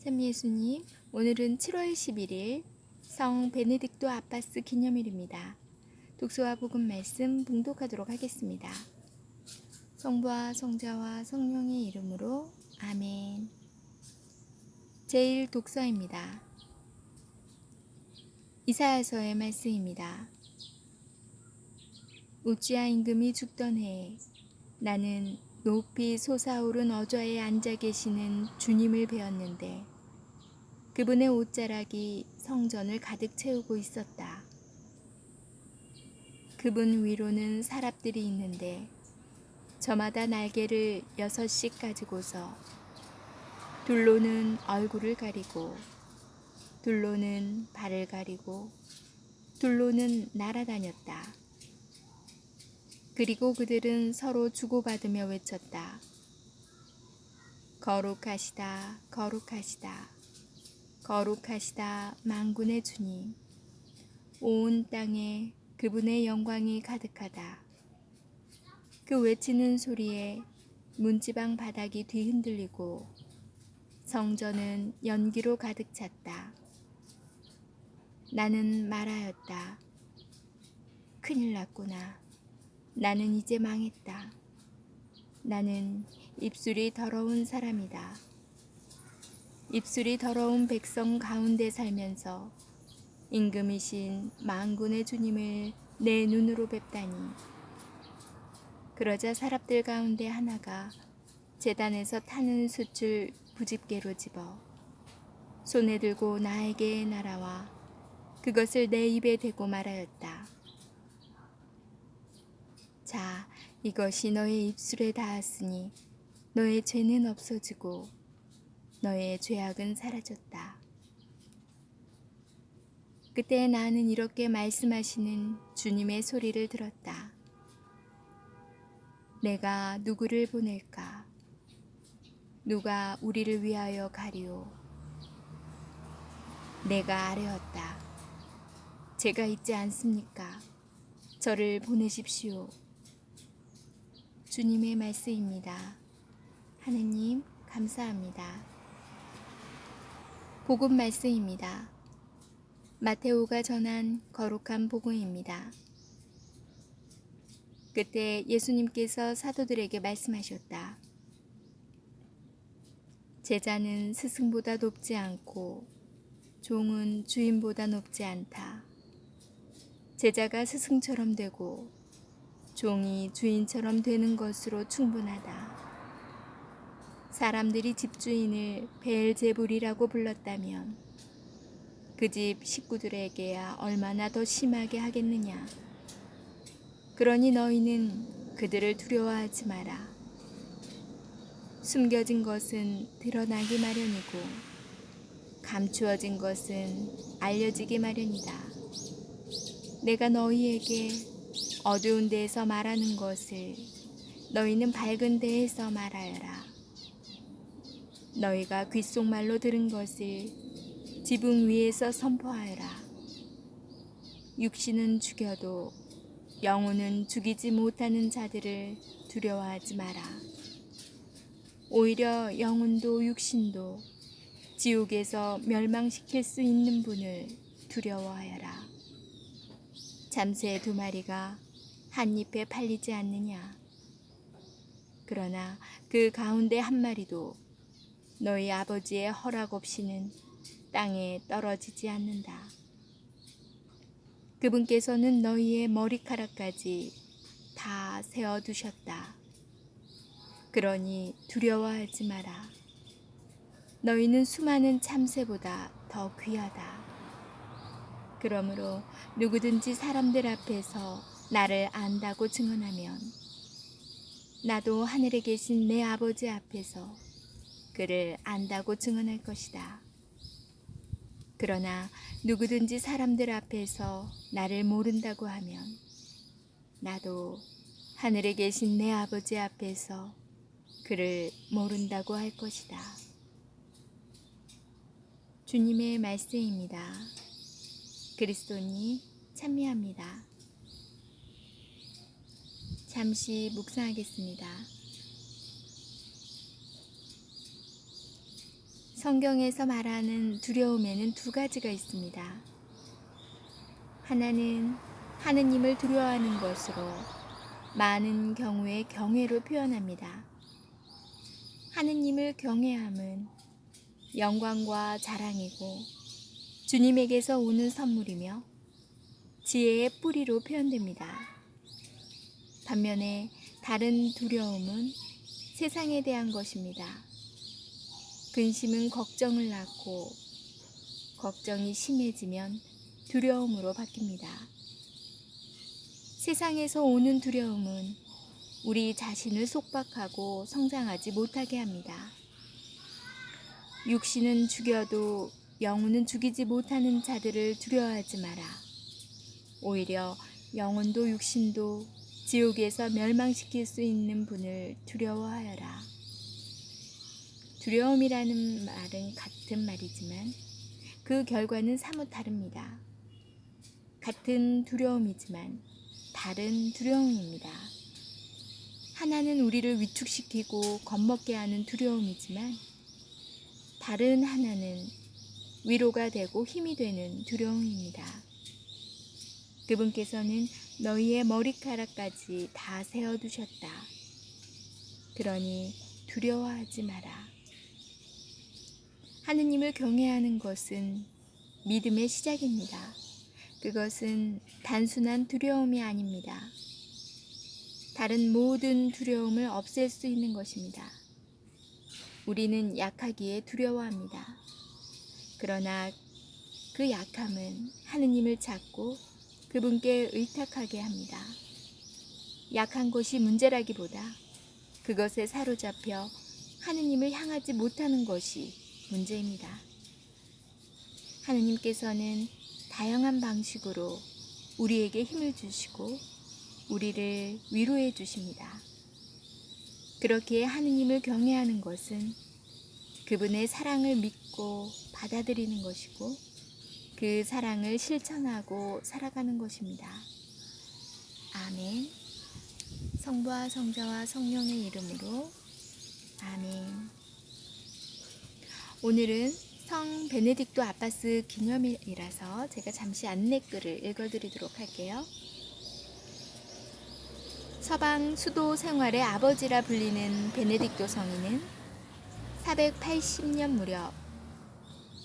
참 예수님, 오늘은 7월 11일 성 베네딕토 아빠스 기념일입니다. 독서와 복음 말씀 봉독하도록 하겠습니다. 성부와 성자와 성령의 이름으로 아멘. 제1독서입니다. 이사야서의 말씀입니다. 우찌야 임금이 죽던 해에 나는 높이 솟아오른 어좌에 앉아 계시는 주님을 배웠는데 그분의 옷자락이 성전을 가득 채우고 있었다. 그분 위로는 사람들이 있는데 저마다 날개를 6씩 가지고서 둘로는 얼굴을 가리고 둘로는 발을 가리고 둘로는 날아다녔다. 그리고 그들은 서로 주고받으며 외쳤다. 거룩하시다, 거룩하시다. 거룩하시다 만군의 주님, 온 땅에 그분의 영광이 가득하다. 그 외치는 소리에 문지방 바닥이 뒤흔들리고 성전은 연기로 가득 찼다. 나는 말하였다. 큰일 났구나. 나는 이제 망했다. 나는 입술이 더러운 사람이다. 입술이 더러운 백성 가운데 살면서 임금이신 만군의 주님을 내 눈으로 뵙다니. 그러자 사람들 가운데 하나가 제단에서 타는 숯을 부집개로 집어 손에 들고 나에게 날아와 그것을 내 입에 대고 말하였다. 자, 이것이 너의 입술에 닿았으니 너의 죄는 없어지고 너의 죄악은 사라졌다. 그때 나는 이렇게 말씀하시는 주님의 소리를 들었다. 내가 누구를 보낼까? 누가 우리를 위하여 가리오? 내가 아뢰었다. 제가 있지 않습니까? 저를 보내십시오. 주님의 말씀입니다. 하느님 감사합니다. 복음 말씀입니다. 마테오가 전한 거룩한 복음입니다. 그때 예수님께서 사도들에게 말씀하셨다. 제자는 스승보다 높지 않고 종은 주인보다 높지 않다. 제자가 스승처럼 되고 종이 주인처럼 되는 것으로 충분하다. 사람들이 집주인을 베엘제불이라고 불렀다면 그 집 식구들에게야 얼마나 더 심하게 하겠느냐. 그러니 너희는 그들을 두려워하지 마라. 숨겨진 것은 드러나기 마련이고 감추어진 것은 알려지기 마련이다. 내가 너희에게 어두운 데에서 말하는 것을 너희는 밝은 데에서 말하여라. 너희가 귓속말로 들은 것을 지붕 위에서 선포하여라. 육신은 죽여도 영혼은 죽이지 못하는 자들을 두려워하지 마라. 오히려 영혼도 육신도 지옥에서 멸망시킬 수 있는 분을 두려워하여라. 잠새 2마리가 한 잎에 팔리지 않느냐. 그러나 그 가운데 1마리도 너희 아버지의 허락 없이는 땅에 떨어지지 않는다. 그분께서는 너희의 머리카락까지 다 세어두셨다. 그러니 두려워하지 마라. 너희는 수많은 참새보다 더 귀하다. 그러므로 누구든지 사람들 앞에서 나를 안다고 증언하면 나도 하늘에 계신 내 아버지 앞에서 그를 안다고 증언할 것이다. 그러나 누구든지 사람들 앞에서 나를 모른다고 하면 나도 하늘에 계신 내 아버지 앞에서 그를 모른다고 할 것이다. 주님의 말씀입니다. 그리스도님 찬미합니다. 잠시 묵상하겠습니다. 성경에서 말하는 두려움에는 두 가지가 있습니다. 하나는 하느님을 두려워하는 것으로 많은 경우에 경외로 표현합니다. 하느님을 경외함은 영광과 자랑이고 주님에게서 오는 선물이며 지혜의 뿌리로 표현됩니다. 반면에 다른 두려움은 세상에 대한 것입니다. 근심은 걱정을 낳고 걱정이 심해지면 두려움으로 바뀝니다. 세상에서 오는 두려움은 우리 자신을 속박하고 성장하지 못하게 합니다. 육신은 죽여도 영혼은 죽이지 못하는 자들을 두려워하지 마라. 오히려 영혼도 육신도 지옥에서 멸망시킬 수 있는 분을 두려워하여라. 두려움이라는 말은 같은 말이지만 그 결과는 사뭇 다릅니다. 같은 두려움이지만 다른 두려움입니다. 하나는 우리를 위축시키고 겁먹게 하는 두려움이지만 다른 하나는 위로가 되고 힘이 되는 두려움입니다. 그분께서는 너희의 머리카락까지 다 세어두셨다. 그러니 두려워하지 마라. 하느님을 경외하는 것은 믿음의 시작입니다. 그것은 단순한 두려움이 아닙니다. 다른 모든 두려움을 없앨 수 있는 것입니다. 우리는 약하기에 두려워합니다. 그러나 그 약함은 하느님을 찾고 그분께 의탁하게 합니다. 약한 것이 문제라기보다 그것에 사로잡혀 하느님을 향하지 못하는 것이 문제입니다. 하느님께서는 다양한 방식으로 우리에게 힘을 주시고 우리를 위로해 주십니다. 그렇게 하느님을 경외하는 것은 그분의 사랑을 믿고 받아들이는 것이고 그 사랑을 실천하고 살아가는 것입니다. 아멘. 성부와 성자와 성령의 이름으로 아멘. 오늘은 성 베네딕토 아빠스 기념일이라서 제가 잠시 안내글을 읽어드리도록 할게요. 서방 수도 생활의 아버지라 불리는 베네딕토 성인은 480년 무렵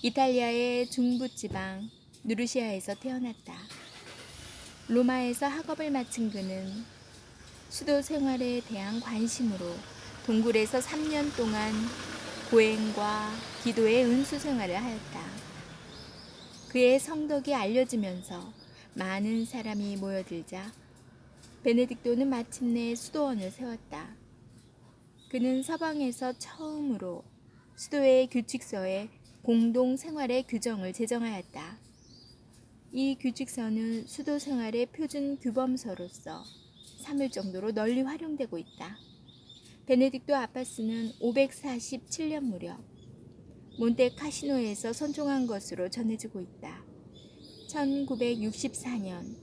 이탈리아의 중부지방 누르시아에서 태어났다. 로마에서 학업을 마친 그는 수도 생활에 대한 관심으로 동굴에서 3년 동안 고행과 기도의 은수 생활을 하였다. 그의 성덕이 알려지면서 많은 사람이 모여들자 베네딕토는 마침내 수도원을 세웠다. 그는 서방에서 처음으로 수도의 규칙서에 공동 생활의 규정을 제정하였다. 이 규칙서는 수도 생활의 표준 규범서로서 3일 정도로 널리 활용되고 있다. 베네딕토 아빠스는 547년 무렵 몬테카시노에서 선종한 것으로 전해지고 있다. 1964년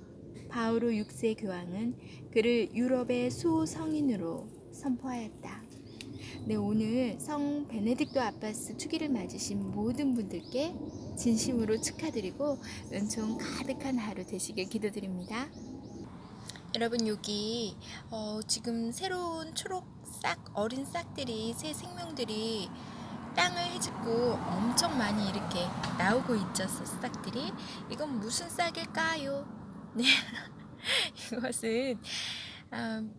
바오로 6세 교황은 그를 유럽의 수호성인으로 선포하였다. 네, 오늘 성 베네딕토 아빠스 축일을 맞으신 모든 분들께 진심으로 축하드리고 은총 가득한 하루 되시길 기도드립니다. 여러분, 여기 지금 새로운 초록 싹 어린 싹들이 새 생명들이 땅을 헤집고 엄청 많이 이렇게 나오고 있죠. 싹들이. 이건 무슨 싹일까요? 네. 이것은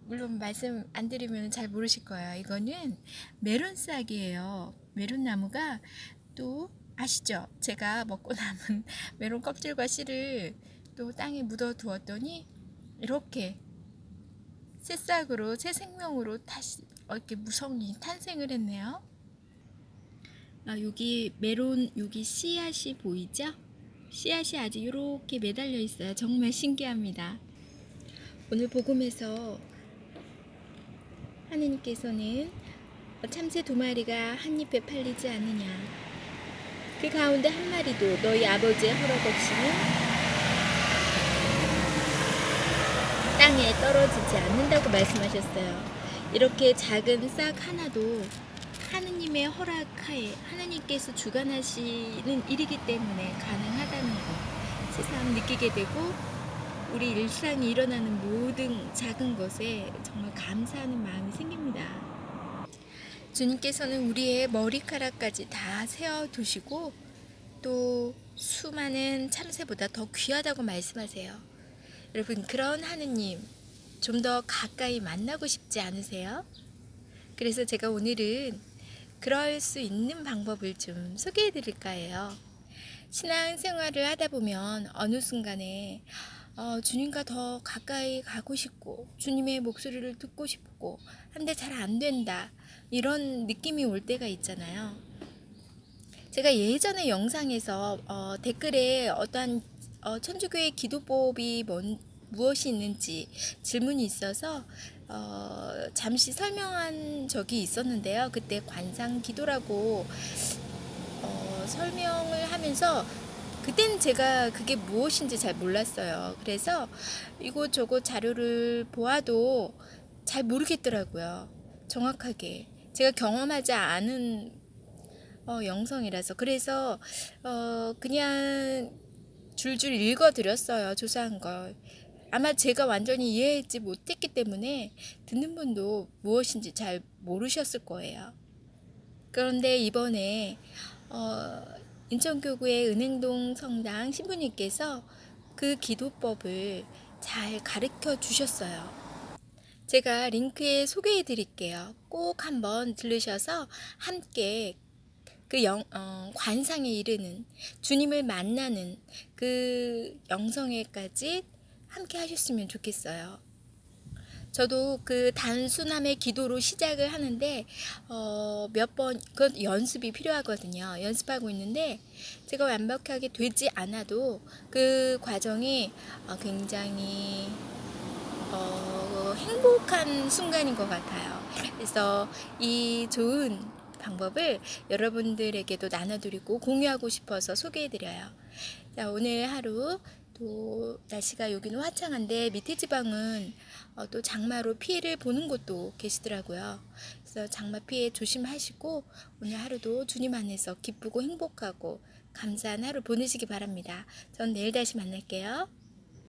물론 말씀 안 드리면 잘 모르실 거예요. 이거는 메론 싹이에요. 메론 나무가 또 아시죠? 제가 먹고 남은 메론 껍질과 씨를 또 땅에 묻어 두었더니 이렇게 새싹으로 새 생명으로 다시 이렇게 무성히 탄생을 했네요. 여기 메론 여기 씨앗이 보이죠? 씨앗이 아주 이렇게 매달려 있어요. 정말 신기합니다. 오늘 복음에서 하느님께서는 참새 2마리가 한 잎에 팔리지 않느냐, 그 가운데 한 마리도 너희 아버지의 허락 없이는 땅에 떨어지지 않는다고 말씀하셨어요. 이렇게 작은 싹 하나도 하느님의 허락하에 하나님께서 주관하시는 일이기 때문에 가능하다는 거 새삼 느끼게 되고, 우리 일상에 일어나는 모든 작은 것에 정말 감사하는 마음이 생깁니다. 주님께서는 우리의 머리카락까지 다 세어두시고 또 수많은 참새보다 더 귀하다고 말씀하세요. 여러분, 그런 하느님 좀 더 가까이 만나고 싶지 않으세요? 그래서 제가 오늘은 그럴 수 있는 방법을 좀 소개해 드릴까 해요. 신앙생활을 하다 보면 어느 순간에 주님과 더 가까이 가고 싶고 주님의 목소리를 듣고 싶고 한데 잘 안 된다, 이런 느낌이 올 때가 있잖아요. 제가 예전에 영상에서 댓글에 어떠한 천주교의 기도법이 무엇이 있는지 질문이 있어서 잠시 설명한 적이 있었는데요. 그때 관상 기도라고 설명을 하면서 그때는 제가 그게 무엇인지 잘 몰랐어요. 그래서 이곳저곳 자료를 보아도 잘 모르겠더라고요. 정확하게 제가 경험하지 않은 영성이라서. 그래서 그냥 줄줄 읽어드렸어요. 조사한 걸. 아마 제가 완전히 이해하지 못했기 때문에 듣는 분도 무엇인지 잘 모르셨을 거예요. 그런데 이번에 인천교구의 은행동 성당 신부님께서 그 기도법을 잘 가르쳐 주셨어요. 제가 링크에 소개해 드릴게요. 꼭 한번 들으셔서 함께 그 관상에 이르는, 주님을 만나는 그 영성에까지 함께 하셨으면 좋겠어요. 저도 그 단순함의 기도로 시작을 하는데 몇 번 그 연습이 필요하거든요. 연습하고 있는데 제가 완벽하게 되지 않아도 그 과정이 굉장히 행복한 순간인 것 같아요. 그래서 이 좋은 방법을 여러분들에게도 나눠드리고 공유하고 싶어서 소개해드려요. 자, 오늘 하루 또 날씨가 여기는 화창한데 밑에 지방은 또 장마로 피해를 보는 곳도 계시더라고요. 그래서 장마 피해 조심하시고 오늘 하루도 주님 안에서 기쁘고 행복하고 감사한 하루 보내시기 바랍니다. 전 내일 다시 만날게요.